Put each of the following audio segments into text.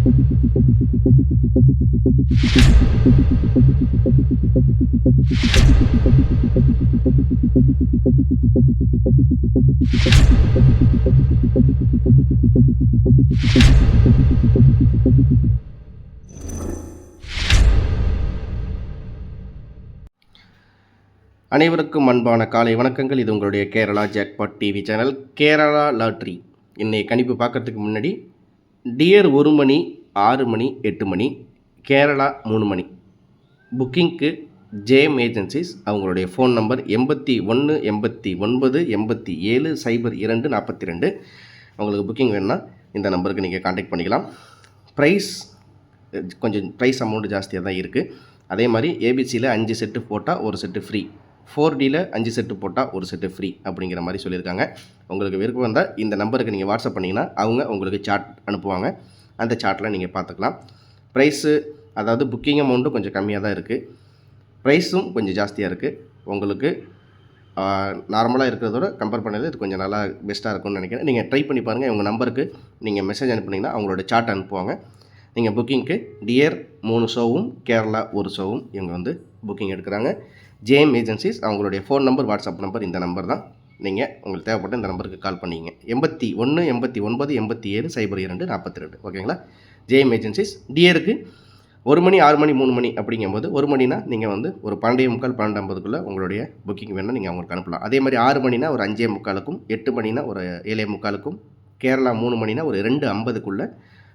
அனைவருக்கும் அன்பான காலை வணக்கங்கள். இது உங்களுடைய Kerala jackpot TV channel Kerala lottery. இன்னைக்கு கணிப்பு பார்க்கறதுக்கு முன்னாடி டியர் 1 மணி 6 மணி 8 மணி கேரளா 3 மணி புக்கிங்க்கு ஜேஎம் ஏஜென்சிஸ் அவங்களுடைய ஃபோன் நம்பர் 81 89 87 02 42. உங்களுக்கு புக்கிங் வேணுன்னா இந்த நம்பருக்கு நீங்கள் காண்டாக்ட் பண்ணிக்கலாம். கொஞ்சம் ப்ரைஸ் அமௌண்ட் ஜாஸ்தியாக தான் இருக்குது. அதே மாதிரி ஏபிசியில் 5 செட்டு போட்டால் ஒரு செட்டு ஃப்ரீ, 4Dயில் 5 செட்டு போட்டால் ஒரு செட்டு ஃப்ரீ அப்படிங்கிற மாதிரி சொல்லியிருக்காங்க. உங்களுக்கு விருப்பம் வந்தால் இந்த நம்பருக்கு நீங்கள் வாட்ஸ்அப் பண்ணிங்கன்னா அவங்க உங்களுக்கு சார்ட் அனுப்புவாங்க. அந்த சார்ட்டில் நீங்கள் பார்த்துக்கலாம். ப்ரைஸு அதாவது புக்கிங் அமௌண்ட்டும் கொஞ்சம் கம்மியாக தான் இருக்குது, ப்ரைஸும் கொஞ்சம் ஜாஸ்தியாக இருக்குது. உங்களுக்கு நார்மலாக இருக்கிறதோட கம்பேர் பண்ணது இது கொஞ்சம் நல்லா பெஸ்ட்டாக இருக்கும்னு நினைக்கிறேன். நீங்கள் ட்ரை பண்ணி பாருங்கள். உங்கள் நம்பருக்கு நீங்கள் மெசேஜ் அனுப்புனீங்கன்னா அவங்களோட சார்ட் அனுப்புவாங்க. நீங்கள் புக்கிங்க்கு டியர் 3 ஷோவும் கேரளா 1 ஷோவும் இவங்க வந்து புக்கிங் எடுக்கிறாங்க. ஜேஎம் ஏஜென்சிஸ் அவங்களுடைய ஃபோன் நம்பர் வாட்ஸ்அப் நம்பர் இந்த நம்பர் தான். நீங்கள் உங்களுக்கு தேவைப்பட்ட இந்த நம்பருக்கு கால் பண்ணிங்க. 81 89 87 02 42. ஓகேங்களா? JM agencies. டியருக்கு 1 மணி 6 மணி 3 மணி அப்படிங்கும்போது 1 மணினா நீங்கள் வந்து ஒரு 12:45 12:50 உங்களுடைய புக்கிங் வேணும்னா நீங்கள் அவங்களுக்கு அனுப்பலாம். அதே மாதிரி 6 மணினா ஒரு 5:45, 8 மணினா ஒரு 7:45, கேரளா 3 மணினா ஒரு 2:50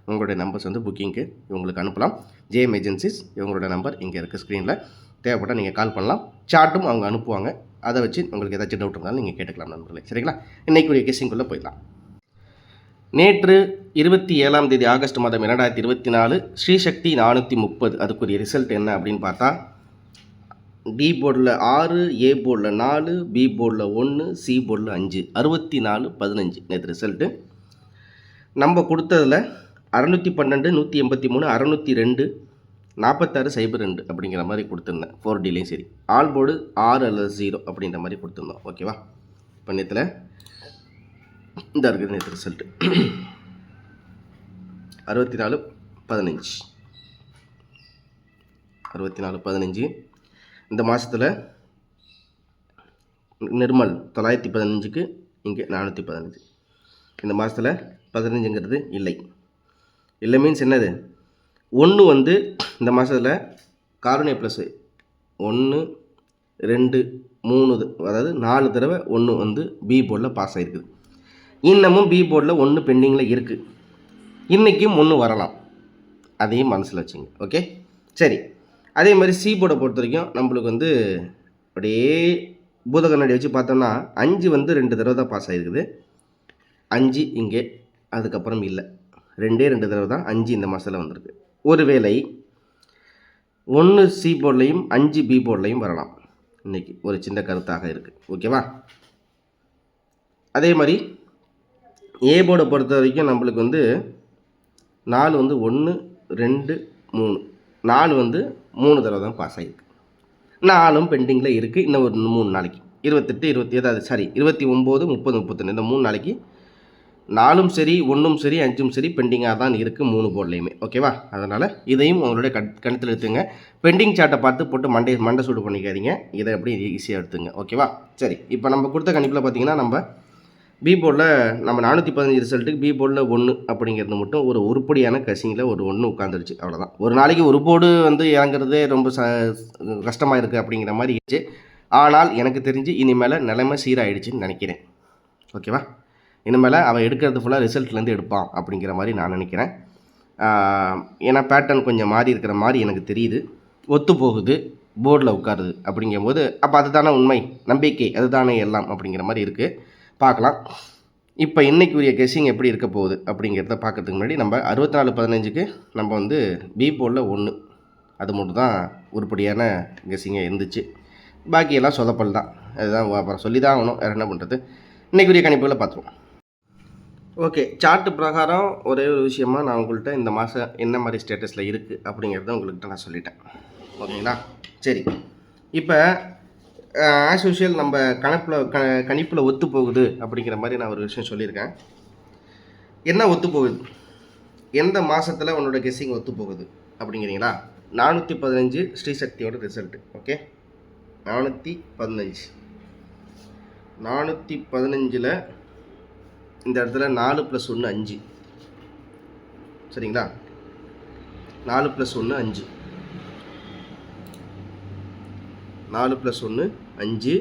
உங்களுடைய நம்பர்ஸ் வந்து புக்கிங்க்கு இவங்களுக்கு அனுப்பலாம். ஜேஎம் ஏஜென்சிஸ் இவங்களோட நம்பர் இங்கே இருக்குது ஸ்க்ரீனில். தேவைப்பட்டால் நீங்கள் கால் பண்ணலாம். சார்ட்டும் அவங்க அனுப்புவாங்க. அதை வச்சு உங்களுக்கு ஏதாச்சும் டவுட் இருந்தாலும் நீங்கள் கேட்டுக்கலாம் நண்பர்களே. சரிங்களா? இன்றைக்குரிய கெஸ்ஸிங்குள்ளே போயிடலாம். நேற்று 27ஆம் தேதி ஆகஸ்ட் மாதம் 2024 ஸ்ரீசக்தி 430 அதுக்குரிய ரிசல்ட் என்ன அப்படின்னு பார்த்தா, டி போர்டில் 6, ஏ போர்டில் 4, பி போர்டில் 1, சி போர்டில் 5, 64 15 நேற்று ரிசல்ட்டு. நம்ம கொடுத்ததில் 612, 183, 602, 46 02 அப்படிங்கிற மாதிரி கொடுத்துருந்தேன். 4Dலையும் சரி. ஆல் போர்டு 6 அல்லது 0 அப்படின்ற மாதிரி கொடுத்துருந்தோம். ஓகேவா? இப்போ நேற்றுல இந்த இருக்குது நேற்று ரிசல்ட்டு 64 15 64 15. இந்த மாதத்தில் நிர்மல் 915க்கு இங்கே 415. இந்த மாதத்தில் 15ங்கிறது இல்லை. இல்லை மீன்ஸ் என்னது? 1 வந்து இந்த மாதத்தில் கார்பனே ப்ளஸ்ஸு 1 2 3 அதாவது 4 தடவை 1 வந்து பி போர்டில் பாஸ் ஆகிருக்குது. இன்னமும் பி போர்டில் 1 பெண்டிங்கில் இருக்குது. இன்றைக்கும் 1 வரலாம். அதையும் மனசில் வச்சுங்க. ஓகே, சரி. அதே மாதிரி சி போர்டை பொறுத்த வரைக்கும் நம்மளுக்கு வந்து அப்படியே பூத கண்ணாடி வச்சு பார்த்தோம்னா 5 வந்து 2 தடவை தான் பாஸ் ஆகிருக்குது. 5 இங்கே, அதுக்கப்புறம் இல்லை. 2 தடவை தான் 5 இந்த மாதத்தில் வந்திருக்கு. ஒருவேளை 1 சி போர்ட்லையும் 5 பி போர்ட்லையும் வரலாம். இன்றைக்கி ஒரு சின்ன கருத்தாக இருக்குது. ஓகேவா? அதே மாதிரி ஏ போர்டை பொறுத்த வரைக்கும் நம்மளுக்கு வந்து 4 வந்து 1 2 3 4 வந்து 3 தடவை தான் பாஸ் ஆகிருக்கு. 4ம் பெண்டிங்கில் இருக்குது. இன்னும் ஒரு 3 நாளைக்கு 28 29 30 31 இந்த 3 நாளைக்கு 4ம் சரி 1ம் சரி 5ம் சரி பெண்டிங்காக தான் இருக்குது 3 போர்ட்லேயுமே. ஓகேவா? அதனால் இதையும் உங்களுடைய கணத்தில் எடுத்துங்க. பெண்டிங் சார்ட்டை பார்த்து போட்டு மண்டை சூடு பண்ணிக்காதீங்க. இதை எப்படி ஈஸியாக எடுத்துங்க. ஓகேவா? சரி. இப்போ நம்ம கொடுத்த கணிப்பில் பார்த்தீங்கன்னா நம்ம பி போர்டில் நம்ம 415 ரிசல்ட்டுக்கு பி போர்டில் 1 அப்படிங்கிறது மட்டும் ஒரு உருப்படியான கசிங்கில் ஒரு 1 உட்காந்துருச்சு. அவ்வளோதான். ஒரு நாளைக்கு ஒரு போர்டு வந்து இறங்குறதே ரொம்ப கஷ்டமாக இருக்குது அப்படிங்கிற மாதிரி இருந்துச்சு. ஆனால் எனக்கு தெரிஞ்சு இனிமேல் நிலைமை சீராகிடுச்சின்னு நினைக்கிறேன். ஓகேவா? இனிமேல் அவன் எடுக்கிறது ஃபுல்லாக ரிசல்ட்லேருந்து எடுப்பான் அப்படிங்கிற மாதிரி நான் நினைக்கிறேன். ஏன்னா பேட்டர்ன் கொஞ்சம் மாறி இருக்கிற மாதிரி எனக்கு தெரியுது. ஒத்து போகுது, போர்டில் உட்காருது அப்படிங்கும்போது அப்போ அதுதானே உண்மை, நம்பிக்கை, அதுதானே எல்லாம் அப்படிங்கிற மாதிரி இருக்குது. பார்க்கலாம். இப்போ இன்றைக்குரிய கெஸ்ஸிங் எப்படி இருக்க போகுது அப்படிங்கிறத பார்க்கறதுக்கு முன்னாடி நம்ம 64 15க்கு நம்ம வந்து பி போர்டில் 1 அது மட்டும் தான் உருப்படியான கெஸ்ஸிங்காக இருந்துச்சு. பாக்கியெல்லாம் சொதப்பல் தான். அதுதான் அப்புறம் சொல்லி தான் ஆகணும். வேறு என்ன பண்ணுறது? இன்றைக்குரிய கணிப்புகளை பார்த்துருவோம். ஓகே, சார்ட்டு பிரகாரம் ஒரே ஒரு விஷயமாக நான் உங்கள்கிட்ட இந்த மாதம் என்ன மாதிரி ஸ்டேட்டஸில் இருக்குது அப்படிங்கிறத உங்கள்கிட்ட நான் சொல்லிட்டேன். ஓகேங்களா? சரி. இப்போ ஆஸ் யூஷுவல் நம்ம கணிப்பில் ஒத்து போகுது அப்படிங்கிற மாதிரி நான் ஒரு விஷயம் சொல்லியிருக்கேன். என்ன ஒத்து போகுது? எந்த மாதத்தில் உன்னோட கெஸ்ஸிங் ஒத்து போகுது அப்படிங்கிறீங்களா? 415 ஸ்ரீசக்தியோட ரிசல்ட்டு. ஓகே, 415 415ல் இந்த இடத்துல 4 + 1 5. சரிங்களா? 4 + 1 5. 4 + 1 5.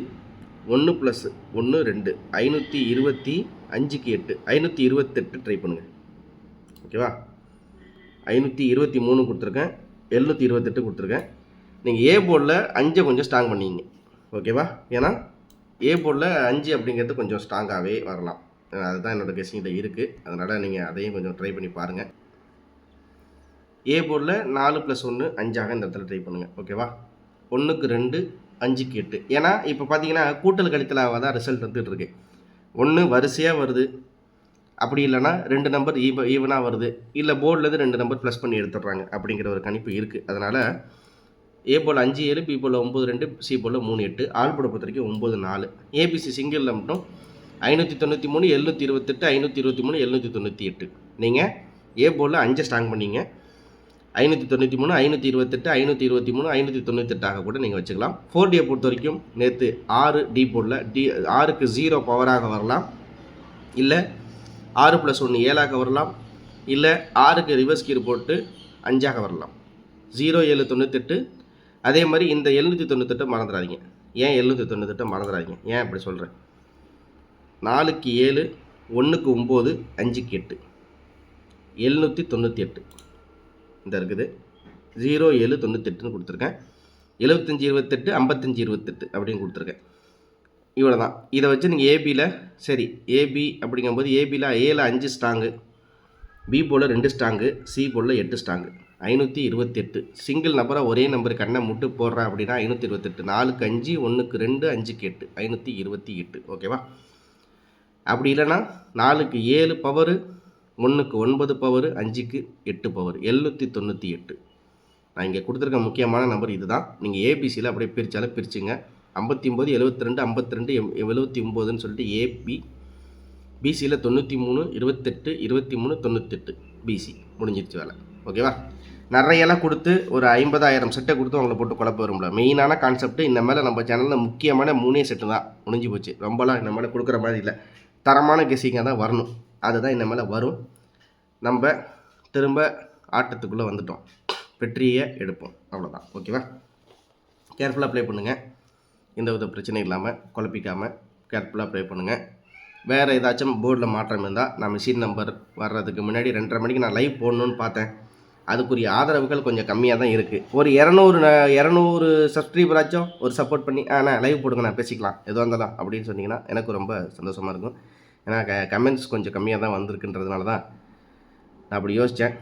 1 + 1 2. 525க்கு 8. 528 ட்ரை பண்ணுங்கள். ஓகேவா? 523 கொடுத்துருக்கேன், 728 கொடுத்துருக்கேன். நீங்கள் ஏ போர்டில் 5 கொஞ்சம் ஸ்ட்ராங் பண்ணிங்க. ஓகேவா? ஏன்னா ஏ போர்டில் 5 அப்படிங்கிறது கொஞ்சம் ஸ்ட்ராங்காகவே வரலாம். அதுதான் என்னோடய கெஸ்ஸிங்கில் இருக்குது. அதனால் நீங்கள் அதையும் கொஞ்சம் ட்ரை பண்ணி பாருங்கள். ஏ போர்டில் 4 + 1 5ஆக இந்த இடத்துல ட்ரை பண்ணுங்கள். ஓகேவா? 1க்கு 2, 5க்கு 8. ஏன்னா இப்போ பார்த்தீங்கன்னா கூட்டல் கழித்தலாக தான் ரிசல்ட் வந்துட்டு இருக்கு. 1 வரிசையாக வருது, அப்படி இல்லைனா 2 நம்பர் ஈவனாக வருது, இல்லை போர்டிலேருந்து 2 நம்பர் ப்ளஸ் பண்ணி எடுத்துடுறாங்க அப்படிங்கிற ஒரு கணிப்பு இருக்குது. அதனால் ஏ போல் 5 7, பி போல் 9 2, சி போல் 3 8, ஆல் போர்டை பொறுத்த வரைக்கும் 9 4. ஏபிசி சிங்கிளில் மட்டும் 593 728 523 798. நீங்கள் ஏ போர்டில் 5 ஸ்ட்ராங் பண்ணிங்க. 593 528 523 598 கூட நீங்கள் வச்சுக்கலாம். 4டியை பொறுத்த வரைக்கும் நேற்று 6 டி போர்டில் 6க்கு 0 பவராக வரலாம், இல்லை 6 + 1 7ஆக வரலாம், இல்லை 6க்கு ரிவர்ஸ் கீர் போட்டு 5ஆக வரலாம். 0 7 98. அதே மாதிரி இந்த 798 மறந்துடாதீங்க. ஏன் 798 மறந்துடாதீங்க, ஏன் அப்படி சொல்கிறேன்? 4க்கு 7, 1க்கு 9, 5க்கு 8, 798 இந்த இருக்குது. 0 7 98ன்னு கொடுத்துருக்கேன். 75 28 55 28 அப்படின்னு கொடுத்துருக்கேன். இவ்வளோ தான். இதை வச்சு நீங்கள் ஏபியில் சரி, ஏபி அப்படிங்கும்போது ஏபியில் ஏல 5 ஸ்ட்ராங்கு, பி போல் 2 ஸ்ட்ராங்கு, சி போல் 8 ஸ்ட்ராங்கு. 528 சிங்கிள் நம்பராக ஒரே நம்பர் கண்ணை முட்டு போடுறேன் அப்படின்னா 528. 4க்கு 5, 1க்கு 2, 5க்கு 8, 528. ஓகேவா? அப்படி இல்லைன்னா 4க்கு 7 பவரு, 1க்கு 9 பவரு, 5க்கு 8 பவர், 798. நான் இங்கே கொடுத்துருக்க முக்கியமான நம்பர் இது தான். நீங்கள் ஏபிசியில் அப்படியே பிரித்தாலும் பிரிச்சுங்க. 59 72 52 79ன்னு சொல்லிட்டு ஏபி. பிசியில் 93 28 23 98 பிசி. முடிஞ்சிருச்சு வேலை. ஓகேவா? நிறையெல்லாம் கொடுத்து ஒரு 50,000 செட்டை கொடுத்து அவங்கள போட்டு குழப்ப வரும்ல. மெயினான கான்செப்ட் இந்த மேலே நம்ம சேனலில் முக்கியமான 3 செட்டு தான். முடிஞ்சு போச்சு. ரொம்பலாம் இந்த மேலே கொடுக்குற மாதிரி இல்லை. தரமான கெஸ்ஸிங்காக தான் வரணும். அதுதான் இந்த மேலே வரும். நம்ம திரும்ப ஆட்டத்துக்குள்ளே வந்துட்டோம். வெற்றியை எடுப்போம். அவ்வளோதான். ஓகேவா? கேர்ஃபுல்லாக ப்ளே பண்ணுங்கள். எந்த வித பிரச்சனையும் இல்லாமல் குழப்பிக்காமல் கேர்ஃபுல்லாக ப்ளே பண்ணுங்கள். வேறு ஏதாச்சும் போர்டில் மாற்றம் இருந்தால் நான் மிஷின் நம்பர் வர்றதுக்கு முன்னாடி 2:30 மணிக்கு நான் லைவ் போடணுன்னு பார்த்தேன். அதுக்குரிய ஆதரவுகள் கொஞ்சம் கம்மியாக தான் இருக்குது. ஒரு 200 சப்ஸ்கிரைபராச்சும் ஒரு சப்போர்ட் பண்ணி நான் லைவ் போடுங்க, நான் பேசிக்கலாம் எதுவாக இருந்தாலும் அப்படின்னு சொன்னிங்கன்னா எனக்கு ரொம்ப சந்தோஷமாக இருக்கும். ஏன்னா கமெண்ட்ஸ் கொஞ்சம் கம்மியாக தான் வந்திருக்குன்றதுனால தான் நான் அப்படி யோசித்தேன்.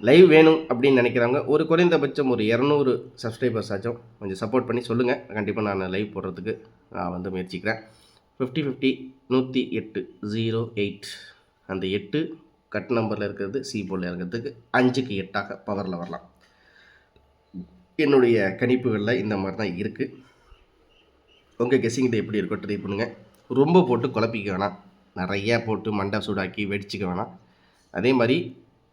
லைவ் வேணும் அப்படின்னு நினைக்கிறவங்க ஒரு குறைந்தபட்சம் ஒரு 200 சப்ஸ்கிரைபர்ஸ் ஆச்சும் கொஞ்சம் சப்போர்ட் பண்ணி சொல்லுங்கள். கண்டிப்பாக நான் லைவ் போடுறதுக்கு நான் முயற்சிக்கிறேன். 50-50 108 08. அந்த 8 கட் நம்பரில் இருக்கிறது சி போர்டில் இருக்கிறதுக்கு 5க்கு 8ஆக பவரில் வரலாம். என்னுடைய கணிப்புகளில் இந்த மாதிரி தான் இருக்குது. உங்கள் கெஸ்ஸிங் டே எப்படி இருக்கோ ட்ரை பண்ணுங்கள். ரொம்ப போட்டு குழப்பிக்க வேணாம், நிறையா போட்டு மண்டை சூடாக்கி வெடிச்சிக்க வேணாம். அதே மாதிரி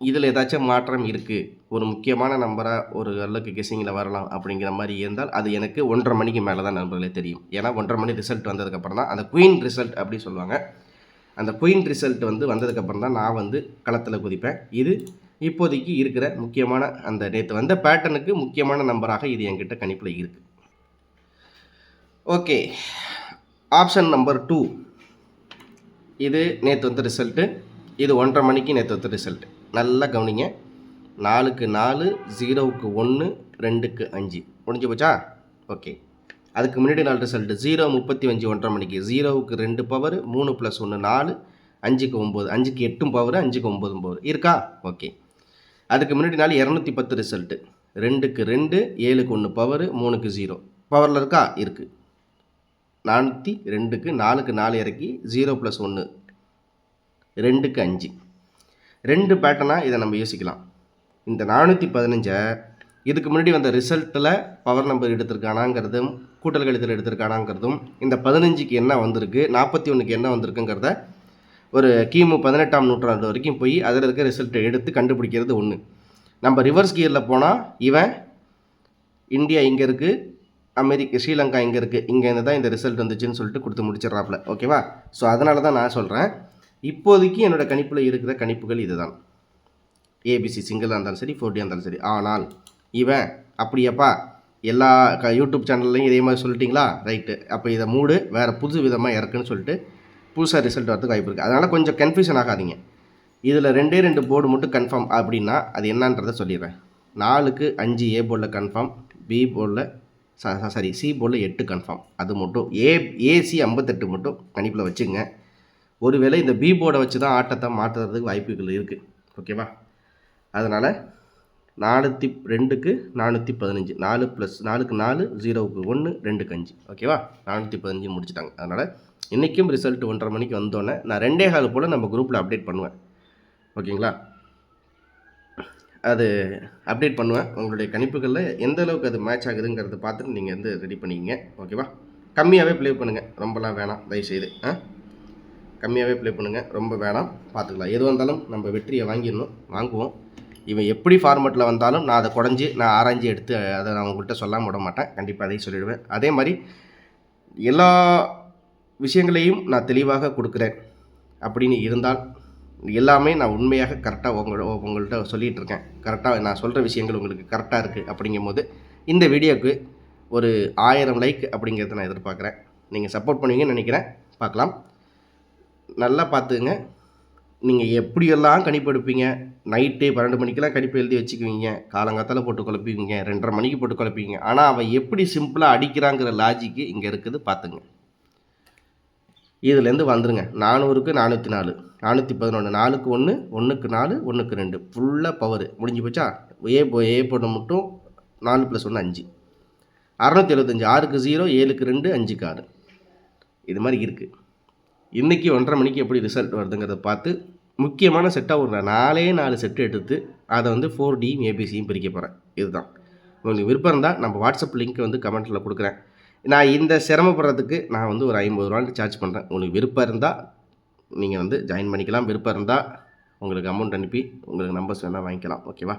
இதில் ஏதாச்சும் மாற்றம் இருக்குது, ஒரு முக்கியமான நம்பராக ஒரு அளவுக்கு கெஸ்ஸிங்கில் வரலாம் அப்படிங்கிற மாதிரி இருந்தால் அது எனக்கு 1:30 மணிக்கு மேலே தான் நண்பர்களே தெரியும். ஏன்னா 1:30 மணி ரிசல்ட் வந்ததுக்கப்புறம் தான் அந்த குயின் ரிசல்ட் அப்படி சொல்லுவாங்க. அந்த குயின் ரிசல்ட் வந்ததுக்கப்புறம் தான் நான் களத்தில் குதிப்பேன். இது இப்போதைக்கு இருக்கிற முக்கியமான அந்த நேற்று வந்த பேட்டர்னுக்கு முக்கியமான நம்பராக இது என்கிட்ட கணிப்பில் இருக்குது. ஓகே, ஆப்ஷன் நம்பர் 2 இது நேற்று வந்த ரிசல்ட்டு. இது 1:30 மணிக்கு நேற்று வந்த ரிசல்ட்டு. நல்லா கவனிங்க. 4க்கு 4, 0க்கு 1, 2க்கு 5 முடிஞ்சு போச்சா? ஓகே, அதுக்கு முன்னாடி நாள் ரிசல்ட்டு 0 35 1:30 மணிக்கு 0க்கு 2 பவர், 3 + 1 4, 5க்கு 9, 5க்கு 8 பவர், 5க்கு 9 பவர் இருக்கா? ஓகே, அதுக்கு முன்னாடி நாள் 210 ரிசல்ட்டு 2க்கு 2, 7க்கு 1 பவர், 3க்கு 0 பவரில் இருக்கா? இருக்குது. 402க்கு 4க்கு 4 இறக்கி 0 + 1 2க்கு 5. 2 பேட்டர்னாக இதை நம்ம யோசிக்கலாம். இந்த 415 இதுக்கு முன்னாடி வந்த ரிசல்ட்டில் பவர் நம்பர் எடுத்திருக்கானாங்கிறதும் கூட்டல் கழித்தல் எடுத்திருக்கானாங்கிறதும் இந்த 15க்கு என்ன வந்திருக்கு 41க்கு என்ன வந்திருக்குங்கிறத ஒரு கிமு 18ஆம் நூற்றாண்டு வரைக்கும் போய் அதில் இருக்க ரிசல்ட்டை எடுத்து கண்டுபிடிக்கிறது ஒன்று. நம்ம ரிவர்ஸ் கியரில் போனால் இவன் இந்தியா இங்கே இருக்குது, ஸ்ரீலங்கா இங்கே இருக்குது, இங்கேருந்து தான் இந்த ரிசல்ட் வந்துச்சுன்னு சொல்லிட்டு கொடுத்து முடிச்சிடறாப்புல. ஓகேவா? ஸோ அதனால தான் நான் சொல்கிறேன், இப்போதைக்கு என்னோடய கணிப்பில் இருக்கிற கணிப்புகள் இதுதான். ஏபிசி சிங்கிளாக இருந்தாலும் சரி, 4D இருந்தாலும் சரி. ஆனால் இவன் அப்படியப்பா எல்லா யூடியூப் சேனல்லையும் இதே மாதிரி சொல்லிட்டிங்களா, ரைட்டு, அப்போ இதை மூடு, வேறு புது விதமாக இறக்குன்னு சொல்லிட்டு புதுசாக ரிசல்ட் வரதுக்கு வாய்ப்பு இருக்குது. அதனால் கொஞ்சம் கன்ஃபியூஷன் ஆகாதீங்க. இதில் 2 போர்டு மட்டும் கன்ஃபார்ம் அப்படின்னா அது என்னன்றதை சொல்லிடுறேன். 4க்கு 5 ஏ போர்டில் கன்ஃபார்ம், பி போர்டில் சி போர்டில் 8 கன்ஃபார்ம். அது மட்டும் ஏசி 58 மட்டும் கணிப்பில் வச்சுங்க. ஒருவேளை இந்த பி போர்டை வச்சு தான் ஆட்டத்தை மாற்றுறதுக்கு வாய்ப்புகள் இருக்குது. ஓகேவா? அதனால் 402க்கு 415, 4 + 4க்கு 4, 0க்கு 1, 2க்கு 5. ஓகேவா? 415 முடிச்சிட்டாங்க. அதனால் இன்றைக்கும் ரிசல்ட் 1:30 மணிக்கு வந்தோன்னே நான் 2:15 போல் நம்ம குரூப்பில் அப்டேட் பண்ணுவேன். ஓகேங்களா? அது அப்டேட் பண்ணுவேன். உங்களுடைய கணிப்புகளில் எந்த அளவுக்கு அது மேட்ச் ஆகுதுங்கிறத பார்த்துட்டு நீங்கள் வந்து ரெடி பண்ணிக்கிங்க. ஓகேவா? கம்மியாகவே ப்ளே பண்ணுங்கள், ரொம்பலாம் வேணாம் தயவுசெய்து. கம்மியாகவே ப்ளே பண்ணுங்கள், ரொம்ப வேணாம், பார்த்துக்கலாம். எது வந்தாலும் நம்ம வெற்றியை வாங்குவோம். இவன் எப்படி ஃபார்மெட்டில் வந்தாலும் நான் அதை குடஞ்சி நான் ஆராய்ச்சி எடுத்து அதை நான் உங்கள்கிட்ட சொல்லாமல் விட மாட்டேன். கண்டிப்பாக அதையும் சொல்லிவிடுவேன். அதே மாதிரி எல்லா விஷயங்களையும் நான் தெளிவாக கொடுக்குறேன் அப்படின்னு இருந்தால் எல்லாமே நான் உண்மையாக கரெக்டாக உங்கள்கிட்ட சொல்லிகிட்டு இருக்கேன். கரெக்டாக நான் சொல்கிற விஷயங்கள் உங்களுக்கு கரெக்டாக இருக்குது அப்படிங்கும்போது இந்த வீடியோவுக்கு ஒரு 1000 லைக் அப்படிங்கிறத நான் எதிர்பார்க்குறேன். நீங்கள் சப்போர்ட் பண்ணுவீங்கன்னு நினைக்கிறேன். பார்க்கலாம். நல்லா பார்த்துங்க. நீங்கள் எப்படியெல்லாம் கணிப்பு எடுப்பீங்க, நைட்டு 12 மணிக்கெல்லாம் கணிப்பு எழுதி வச்சுக்குவீங்க, காலங்காத்தால் போட்டு குழப்பிக்குவீங்க, 2:30 மணிக்கு போட்டு குழப்பிங்க. ஆனால் அவன் எப்படி சிம்பிளாக அடிக்கிறாங்கிற லாஜிக்கு இங்கே இருக்குது, பார்த்துங்க. இதுலேருந்து வந்துடுங்க. 400க்கு 404, 411, 4க்கு 1, 1க்கு 4, 1க்கு 2, ஃபுல்லாக பவர் முடிஞ்சு போச்சா? ஏ போட மட்டும் 4 + 1 5, 675, 6க்கு 0, 7க்கு 2, 5க்கு 6. இது மாதிரி இருக்குது. இன்றைக்கி 1:30 மணிக்கு எப்படி ரிசல்ட் வருதுங்கிறத பார்த்து முக்கியமான செட்டாக ஒரு 4 செட்டு எடுத்து அதை வந்து 4Dயும் ஏபிசியும் பிரிக்க போகிறேன். இதுதான். உங்களுக்கு விருப்பம் இருந்தால் நம்ம வாட்ஸ்அப் லிங்க் வந்து கமெண்ட்டில் கொடுக்குறேன். நான் இந்த சிரமப்படுறதுக்கு நான் வந்து ஒரு 50 ரூபான்னு சார்ஜ் பண்ணுறேன். உங்களுக்கு விருப்பம் இருந்தால் நீங்கள் வந்து ஜாயின் பண்ணிக்கலாம். விருப்பம் இருந்தால் உங்களுக்கு அமௌண்ட் அனுப்பி உங்களுக்கு நம்பர்ஸ் வேணால் வாங்கிக்கலாம். ஓகேவா?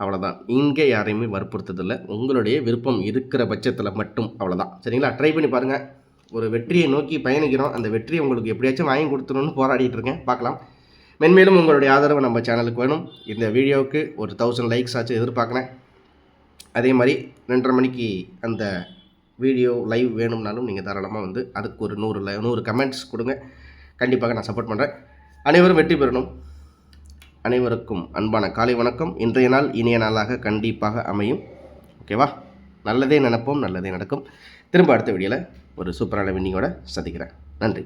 அவ்வளோதான். இங்கே யாரையுமே வற்புறுத்ததில்லை. உங்களுடைய விருப்பம் இருக்கிற பட்சத்தில் மட்டும். அவ்வளோதான். சரிங்களா? ட்ரை பண்ணி பாருங்கள். ஒரு வெற்றியை நோக்கி பயணிக்கிறோம். அந்த வெற்றியை உங்களுக்கு எப்படியாச்சும் வாங்கி கொடுத்துடணும்னு போராடிட்டு இருக்கேன். பார்க்கலாம். மென்மேலும் உங்களுடைய ஆதரவு நம்ம சேனலுக்கு வேணும். இந்த வீடியோவுக்கு ஒரு 1000 லைக்ஸ் ஆச்சு எதிர்பார்க்குறேன். அதே மாதிரி 2:30 மணிக்கு அந்த வீடியோ லைவ் வேணும்னாலும் நீங்கள் தாராளமாக வந்து அதுக்கு ஒரு 100 கமெண்ட்ஸ் கொடுங்க. கண்டிப்பாக நான் சப்போர்ட் பண்ணுறேன். அனைவரும் வெற்றி பெறணும். அனைவருக்கும் அன்பான காலை வணக்கம். இன்றைய நாள் இனிய நாளாக கண்டிப்பாக அமையும். ஓகேவா? நல்லதே நினைப்போம், நல்லதே நடக்கும். திரும்ப அடுத்த வீடியோவில் ஒரு சூப்பரான வின்னிங்கோட சந்திக்கிறேன். நன்றி.